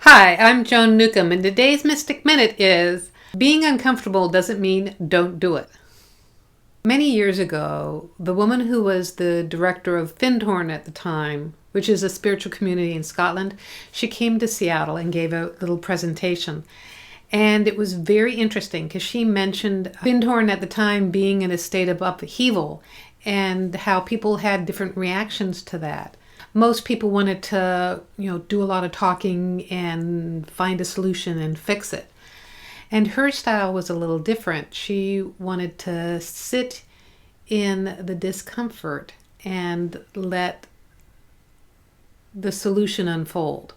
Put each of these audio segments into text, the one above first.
Hi, I'm Joan Newcomb, and today's Mystic Minute is being uncomfortable doesn't mean don't do it. Many years ago, the woman who was the director of Findhorn at the time, which is a spiritual community in Scotland, she came to Seattle and gave a little presentation. And it was very interesting because she mentioned Findhorn at the time being in a state of upheaval and how people had different reactions to that. Most people wanted to, do a lot of talking and find a solution and fix it. And her style was a little different. She wanted to sit in the discomfort and let the solution unfold,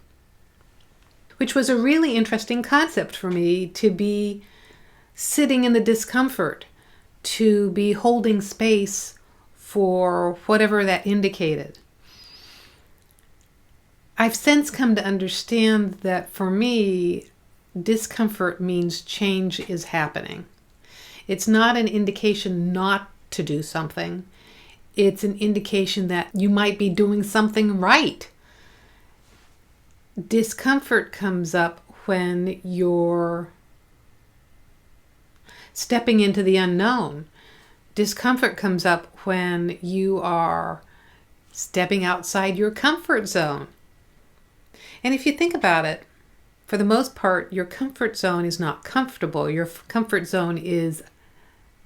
which was a really interesting concept for me, to be sitting in the discomfort, to be holding space for whatever that indicated. I've since come to understand that for me, discomfort means change is happening. It's not an indication not to do something. It's an indication that you might be doing something right. Discomfort comes up when you're stepping into the unknown. Discomfort comes up when you are stepping outside your comfort zone. And if you think about it, for the most part, your comfort zone is not comfortable. Your comfort zone is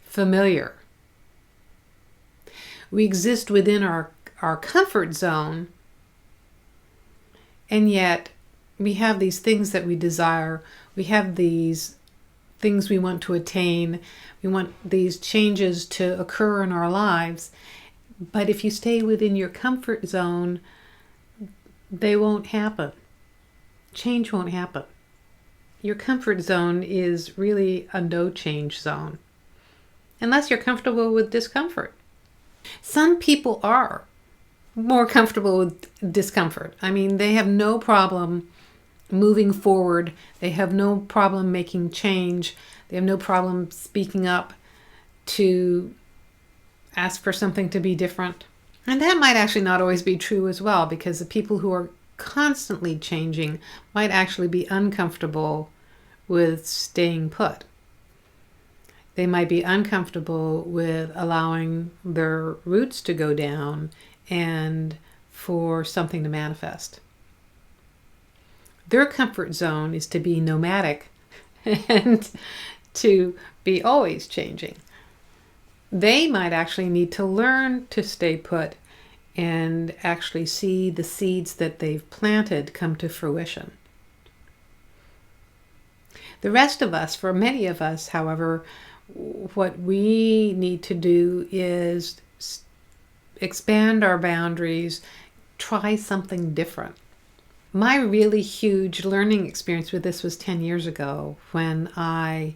familiar. We exist within our comfort zone, and yet we have these things that we desire. We have these things we want to attain. We want these changes to occur in our lives. But if you stay within your comfort zone, they won't happen. Change won't happen. Your comfort zone is really a no change zone, unless you're comfortable with discomfort. Some people are more comfortable with discomfort. I mean, they have no problem moving forward. They have no problem making change. They have no problem speaking up to ask for something to be different. And that might actually not always be true as well, because the people who are constantly changing might actually be uncomfortable with staying put. They might be uncomfortable with allowing their roots to go down and for something to manifest. Their comfort zone is to be nomadic and to be always changing. They might actually need to learn to stay put and actually see the seeds that they've planted come to fruition. The rest of us, for many of us, however, what we need to do is expand our boundaries, try something different. My really huge learning experience with this was 10 years ago, when I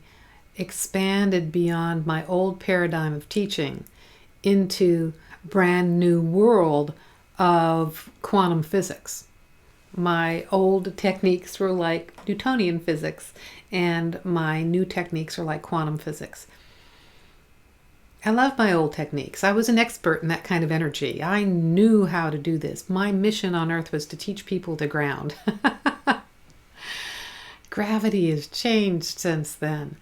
expanded beyond my old paradigm of teaching into brand new world of quantum physics. My old techniques were like Newtonian physics, and my new techniques are like quantum physics. I love my old techniques. I was an expert in that kind of energy. I knew how to do this. My mission on Earth was to teach people to ground. Gravity has changed since then.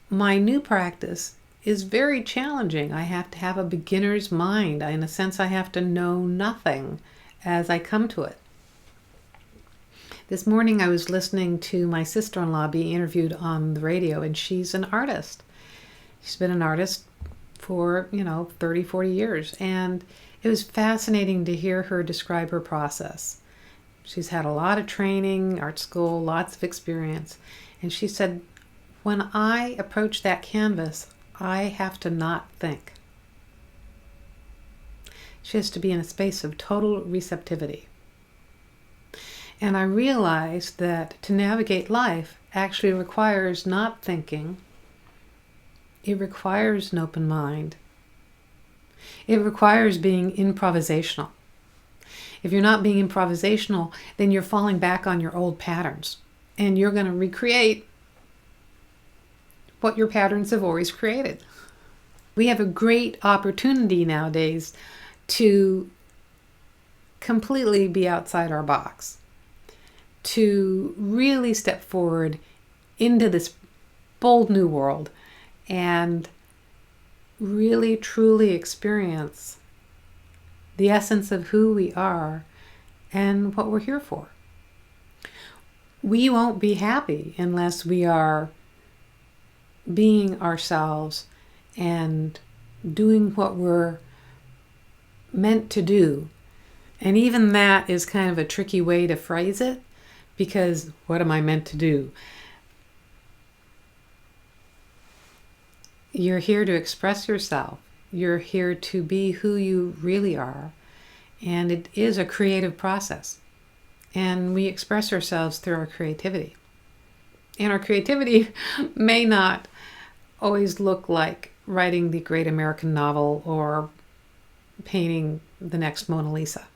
My new practice is very challenging. I have to have a beginner's mind. In a sense, I have to know nothing as I come to it. This morning I was listening to my sister-in-law being interviewed on the radio, and she's an artist. She's been an artist for, 30, 40 years, and it was fascinating to hear her describe her process. She's had a lot of training, art school, lots of experience, and she said, when I approach that canvas, I have to not think. She has to be in a space of total receptivity. And I realized that to navigate life actually requires not thinking. It requires an open mind. It requires being improvisational. If you're not being improvisational, then you're falling back on your old patterns, and you're going to recreate what your patterns have always created. We have a great opportunity nowadays to completely be outside our box. to really step forward into this bold new world and really truly experience the essence of who we are and what we're here for. We won't be happy unless we are being ourselves and doing what we're meant to do. And even that is kind of a tricky way to phrase it, because what am I meant to do? You're here to express yourself. You're here to be who you really are. And it is a creative process. And we express ourselves through our creativity. And our creativity may not always look like writing the great American novel or painting the next Mona Lisa.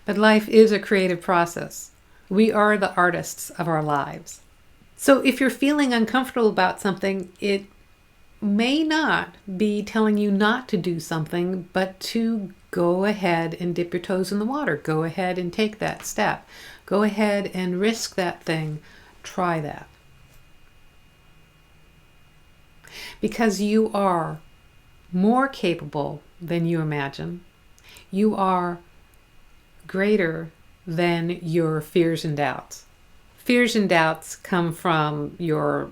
But life is a creative process. We are the artists of our lives. So if you're feeling uncomfortable about something, it may not be telling you not to do something, but to go ahead and dip your toes in the water. Go ahead and take that step. Go ahead and risk that thing. Try that. Because you are more capable than you imagine. You are greater than your fears and doubts. Fears and doubts come from your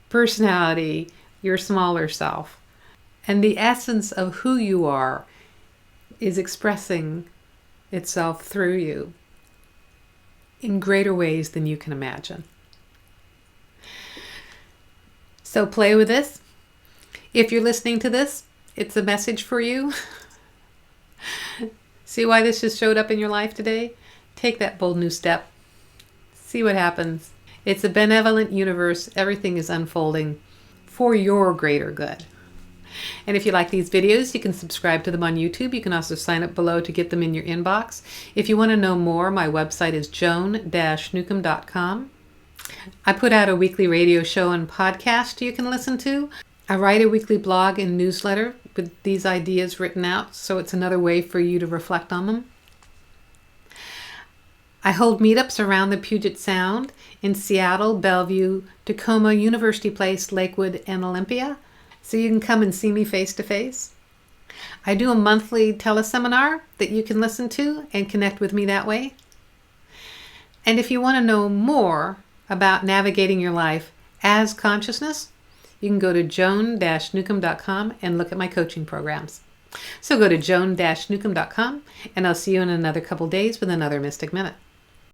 personality, your smaller self. And the essence of who you are is expressing itself through you in greater ways than you can imagine. So play with this. If you're listening to this, it's a message for you. See why this just showed up in your life today? Take that bold new step. See what happens. It's a benevolent universe. Everything is unfolding for your greater good. And if you like these videos, you can subscribe to them on YouTube. You can also sign up below to get them in your inbox. If you want to know more, my website is joan-newcomb.com. I put out a weekly radio show and podcast you can listen to. I write a weekly blog and newsletter with these ideas written out, so it's another way for you to reflect on them. I hold meetups around the Puget Sound in Seattle, Bellevue, Tacoma, University Place, Lakewood, and Olympia, so you can come and see me face to face. I do a monthly teleseminar that you can listen to and connect with me that way. And if you want to know more about navigating your life as consciousness, you can go to joan-newcomb.com and look at my coaching programs. So go to joan-newcomb.com, and I'll see you in another couple days with another Mystic Minute.